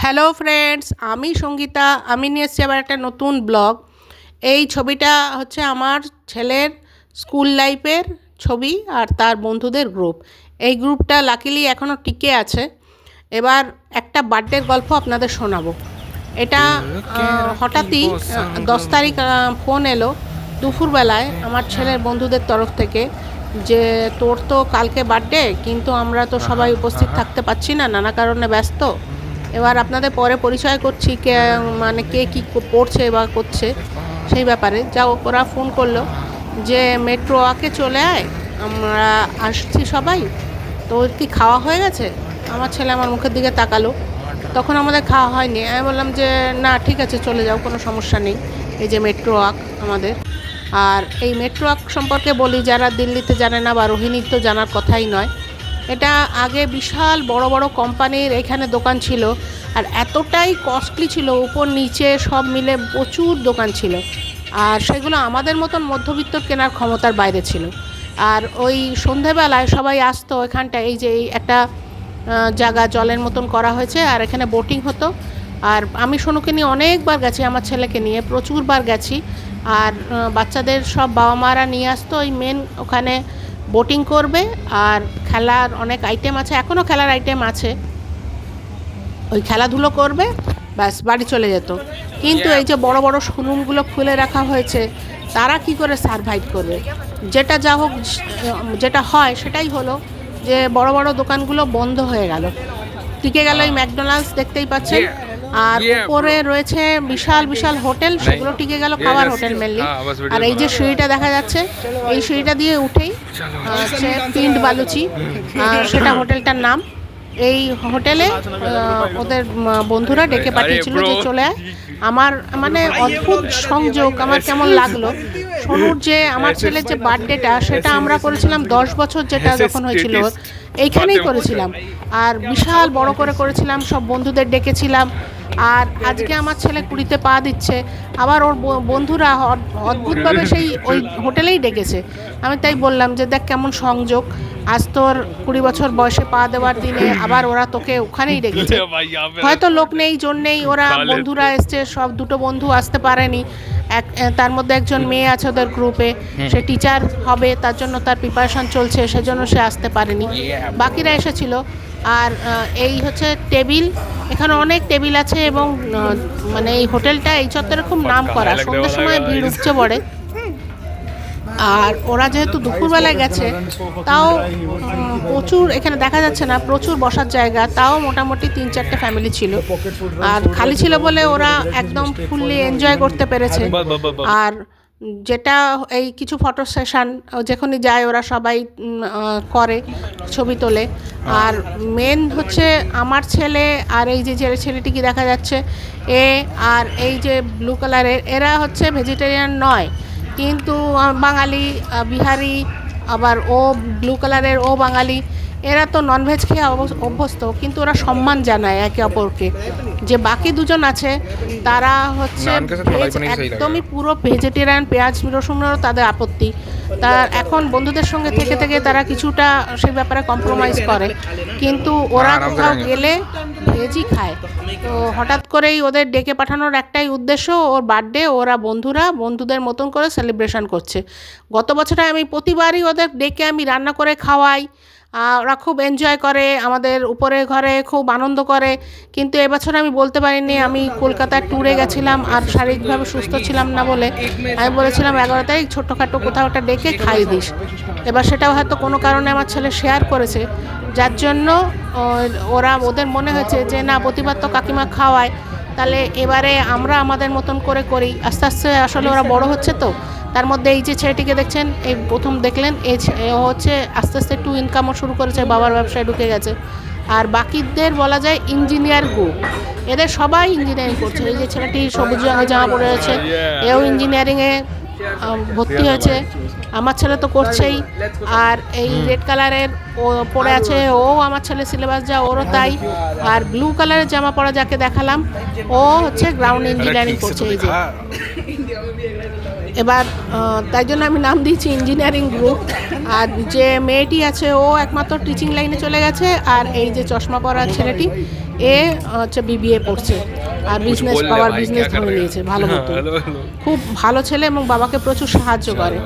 Hello friends, আমি সঙ্গীতা। আমি নিয়ে এসেছি আবার একটা নতুন ব্লগ। এই ছবিটা হচ্ছে আমার ছেলের স্কুল লাইফের ছবি আর তার বন্ধুদের গ্রুপ। এই গ্রুপটা লাকিলি এখনও টিকে আছে। এবার একটা বার্থডের গল্প আপনাদের শোনাবো। এটা হঠাৎই 10 তারিখ ফোন এলো দুপুরবেলায় আমার ছেলের বন্ধুদের তরফ থেকে যে তোর তো কালকে বার্থডে, কিন্তু আমরা তো সবাই উপস্থিত থাকতে পারছি না, নানা কারণে ব্যস্ত। এবার আপনাদের পরে পরিচয় করছি কে মানে কে কী পড়ছে বা করছে সেই ব্যাপারে। যা ওরা ফোন করলো যে মেট্রো ওয়াকে চলে আয়, আমরা আসছি সবাই। তো কি খাওয়া হয়ে গেছে? আমার ছেলে আমার মুখের দিকে তাকালো। তখন আমাদের খাওয়া হয়নি। আমি বললাম যে না, ঠিক আছে, চলে যাও, কোনো সমস্যা নেই। এই যে মেট্রো ওয়াক আমাদের। আর এই মেট্রো ওয়াক সম্পর্কে বলি, যারা দিল্লিতে জানে না বা রোহিণীর তো জানার কথাই নয়। এটা আগে বিশাল বড় বড় কোম্পানির এখানে দোকান ছিল, আর এতটাই কস্টলি ছিল, উপর নিচে সব মিলে প্রচুর দোকান ছিল। আর সেগুলো আমাদের মতন মধ্যবিত্ত কেনার ক্ষমতার বাইরে ছিল। আর ওই সন্ধেবেলায় সবাই আসতো এখানটায়। এই যে এই একটা জায়গা জলের মতন করা হয়েছে, আর এখানে বোটিং হতো। আর আমি সোনুকে নিয়ে অনেকবার গেছি, আমার ছেলেকে নিয়ে প্রচুরবার গেছি। আর বাচ্চাদের সব বাবা মারা নিয়ে আসতো ওই মেন ওখানে বোটিং করবে। আর খেলার অনেক আইটেম আছে, এখনও খেলার আইটেম আছে, ওই খেলাধুলো করবে, ব্যাস বাড়ি চলে যেত। কিন্তু এই যে বড় বড় শোরুমগুলো খুলে রাখা হয়েছে, তারা কি করে সারভাইভ করবে? যেটা যা হোক, যেটা হয় সেটাই হলো যে বড় বড় দোকানগুলো বন্ধ হয়ে গেল, টিকে গেল এই ম্যাকডোনাল্ডস দেখতেই পাচ্ছেন। আর উপরে রয়েছে বিশাল বিশাল হোটেল, সেগুলো টিকে গেল, খাবার হোটেল মেনলি। আর এই যে সিঁড়িটা দেখা যাচ্ছে, এই সিঁড়িটা দিয়ে উঠেই হচ্ছে পিন্ড বালুচি, সেটা হোটেলটার নাম। এই হোটেলে ওদের বন্ধুরা ডেকে পাঠিয়েছিল যে চলে আয়। আমার মানে অদ্ভুত সংযোগ, আমার কেমন লাগলো। সোনুর যে আমার ছেলের যে বার্থডেটা, সেটা আমরা করেছিলাম 10 বছর, যেটা যখন হয়েছিল এইখানেই করেছিলাম। আর বিশাল বড় করে করেছিলাম, সব বন্ধুদের ডেকেছিলাম। আর আজকে আমার ছেলে 20-তে পা দিচ্ছে, আবার ওর বন্ধুরা অদ্ভুতভাবে সেই ওই হোটেলেই ডেকেছে। আমি তাই বললাম যে দেখ কেমন সংযোগ, আজ তোর 20 বছর বয়সে পা দেওয়ার দিনে আবার ওরা তোকে ওখানেই ডেকেছে। হয়তো লোক নেই, জন্যেই ওরা বন্ধুরা এসছে, সব দুটো বন্ধু আসতে পারেনি। তার মধ্যে একজন মেয়ে আছে ওদের গ্রুপে, সে টিচার হবে, তার জন্য তার প্রিপারেশন চলছে, সেজন্য সে আসতে পারেনি। বাকিরা এসেছিল। আর এই হচ্ছে টেবিল, এখানে অনেক টেবিল আছে, এবং মানে এই হোটেলটা এই চত্বরে খুব নাম করা। সন্ধ্যের সময় ভিড় উপচে পড়ে। আর ওরা যেহেতু দুপুরবেলায় গেছে, তাও প্রচুর এখানে দেখা যাচ্ছে না, প্রচুর বসার জায়গা, তাও মোটামুটি 3-4টে ফ্যামিলি ছিল। আর খালি ছিল বলে ওরা একদম ফুললি এনজয় করতে পেরেছে। আর যেটা এই কিছু ফটো সেশন যখনই যায় ওরা সবাই করে, ছবি তোলে। আর মেন হচ্ছে আমার ছেলে আর এই যে ছেলেটিকে দেখা যাচ্ছে, আর এই যে ব্লু কালারের, এরা হচ্ছে ভেজিটেরিয়ান নয়, কিন্তু বাঙালি, বিহারি, আবার ও ব্লু কালারের ও বাঙালি। এরা তো ননভেজ খেয়ে অভ্যস্ত, কিন্তু ওরা সম্মান জানায় একে অপরকে। যে বাকি দুজন আছে তারা হচ্ছে একদমই পুরো ভেজিটেরিয়ান, পেঁয়াজ রসুনেরও তাদের আপত্তি। তার এখন বন্ধুদের সঙ্গে থেকে থেকে তারা কিছুটা সেই ব্যাপারে কম্প্রোমাইজ করে, কিন্তু ওরা কোথাও গেলে ভেজই খায়। তো হঠাৎ করেই ওদের ডেকে পাঠানোর একটাই উদ্দেশ্য, ওর বার্থডে, ওরা বন্ধুদের মতন করে সেলিব্রেশন করছে। গত বছরে আমি প্রতিবারই ওদের ডেকে আমি রান্না করে খাওয়াই, ওরা খুব এনজয় করে, আমাদের উপরের ঘরে খুব আনন্দ করে। কিন্তু এবছর আমি বলতে পারিনি, আমি কলকাতার ট্যুরে গেছিলাম আর শারীরিকভাবে সুস্থ ছিলাম না বলে আমি বলেছিলাম 11 তারিখ ছোটোখাটো কোথাও একটা ডেকে খাইয়ে দিস। এবার সেটাও হয়তো কোনো কারণে আমার ছেলে শেয়ার করেছে, যার জন্য ওদের মনে হয়েছে যে না, প্রতিবার তো কাকিমা খাওয়ায়, তাহলে এবারে আমরা আমাদের মতন করে করি। আস্তে আস্তে আসলে ওরা বড় হচ্ছে। তো তার মধ্যে এই যে ছেলেটিকে দেখছেন, এই প্রথম দেখলেন, ও হচ্ছে আস্তে আস্তে একটু ইনকামও শুরু করেছে, বাবার ব্যবসায় ঢুকে গেছে। আর বাকিদের বলা যায় ইঞ্জিনিয়ার গ্রুপ, এদের সবাই ইঞ্জিনিয়ারিং করছে। এই যে ছেলেটি সবুজ রঙের জামা পরে আছে, এও ইঞ্জিনিয়ারিংয়ে ভর্তি হয়েছে। আমার ছেলে তো করছেই। আর এই রেড কালারের ও পরে আছে, ও আমার ছেলে সিলেবাস যা, ওরও তাই। আর ব্লু কালারের জামা পরা যাকে দেখালাম, ও হচ্ছে গ্রাউন্ড ইঞ্জিনিয়ারিং করছে। এই যে এবার তাই জন্য আমি নাম দিয়েছি ইঞ্জিনিয়ারিং গ্রুপ। আর যে মেয়েটি আছে ও একমাত্র টিচিং লাইনে চলে গেছে, আর এই যে চশমা পরা ছেলেটি এ হচ্ছে বিবিএ পড়ছে আর বিজনেস ধরে নিয়েছে ভালো মতো। খুব ভালো ছেলে এবং বাবাকে প্রচুর সাহায্য করে।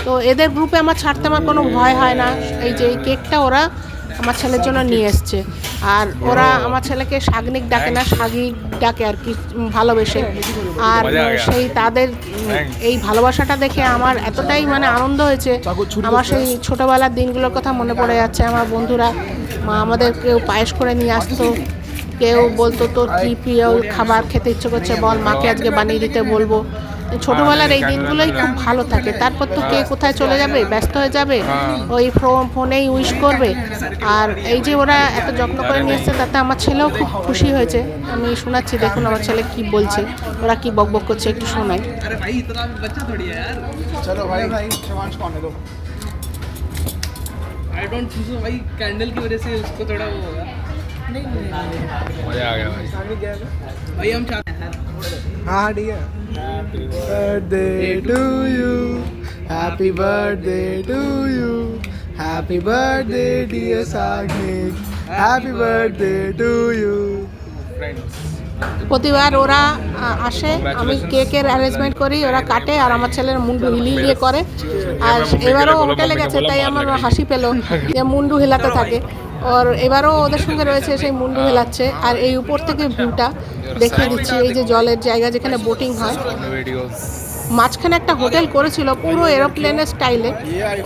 তো এদের গ্রুপে আমার ছাড়তে আমার কোনো ভয় হয় না। এই যে এই কেকটা ওরা আমার ছেলের জন্য নিয়ে এসছে, আর ওরা আমার ছেলেকে শাগনিক ডাকে না, শাগি ডাকে আর কি, ভালোবেসে। আর সেই তাদের এই ভালোবাসাটা দেখে আমার এতটাই মানে আনন্দ হয়েছে। আমার সেই ছোটোবেলার দিনগুলোর কথা মনে পড়ে যাচ্ছে। আমার বন্ধুরা আমাদের কেউ পায়েস করে নিয়ে আসতো, কেউ বলতো তোর কী প্রিয় খাবার খেতে ইচ্ছে করছে বল, মাকে আজকে বানিয়ে দিতে বলবো। ছোটোবেলার এই দিনগুলোই খুব ভালো থাকে। তারপর তো কে কোথায় চলে যাবে, ব্যস্ত হয়ে যাবে, ওই ফোনেই উইশ করবে। আর এই যে ওরা এত যত্ন করে নিয়ে এসছে, তাতে আমার ছেলেও খুব খুশি হয়েছে। আমি শোনাচ্ছি, দেখুন আমার ছেলে কি বলছে, ওরা কি বকবক করছে, একটু শোনাই। चलो भाई शिवांश कौन है लो आई डोंट थिंक सो भाई, कैंडल की वजह से उसको थोड़ा वो होगा। नहीं मजा आ गया भाई। भाई हम चाहते हैं हाँ ठीक है birthday to you happy birthday to you happy birthday dear Sagnik happy birthday to you প্রতিবার ওরা আসে, আমি কেকের অ্যারেঞ্জমেন্ট করি, ওরা কাটে আর আমার ছেলের মুন্ডু হিলিয়ে করে। আর এবারও হোটেলে গেছে, তাই আমার হাসি পেলো যে মুন্ডু হিলাতে থাকে। ওর এবারও ওদের সঙ্গে রয়েছে, সেই মুন্ডু হেলাচ্ছে। আর এই উপর থেকে ভিউটা দেখিয়ে দিচ্ছি, এই যে জলের জায়গা যেখানে বোটিং হয়, মাঝখানে একটা হোটেল করেছিল পুরো এরোপ্লেনের স্টাইলে,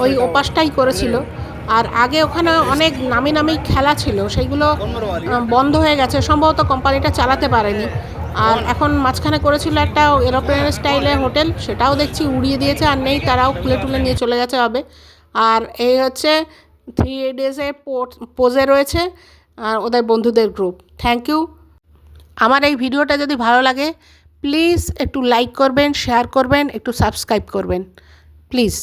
ওই ওপাশটাই করেছিল। আর আগে ওখানে অনেক নামি নামি খেলা ছিল, সেইগুলো বন্ধ হয়ে গেছে, সম্ভবত কোম্পানিটা চালাতে পারেনি। আর এখন মাঝখানে করেছিল একটা এরোপ্লেনের স্টাইলে হোটেল, সেটাও দেখছি উড়িয়ে দিয়েছে, আর নেই, তারাও খুলে টুলে নিয়ে চলে গেছে হবে। আর এই হচ্ছে 3 ডেজে পোজে রয়েছে আর ওদের বন্ধুদের গ্রুপ। Thank you. আমার এই ভিডিওটা যদি ভালো লাগে প্লিজ একটু লাইক করবেন, শেয়ার করবেন, একটু সাবস্ক্রাইব করবেন প্লিজ।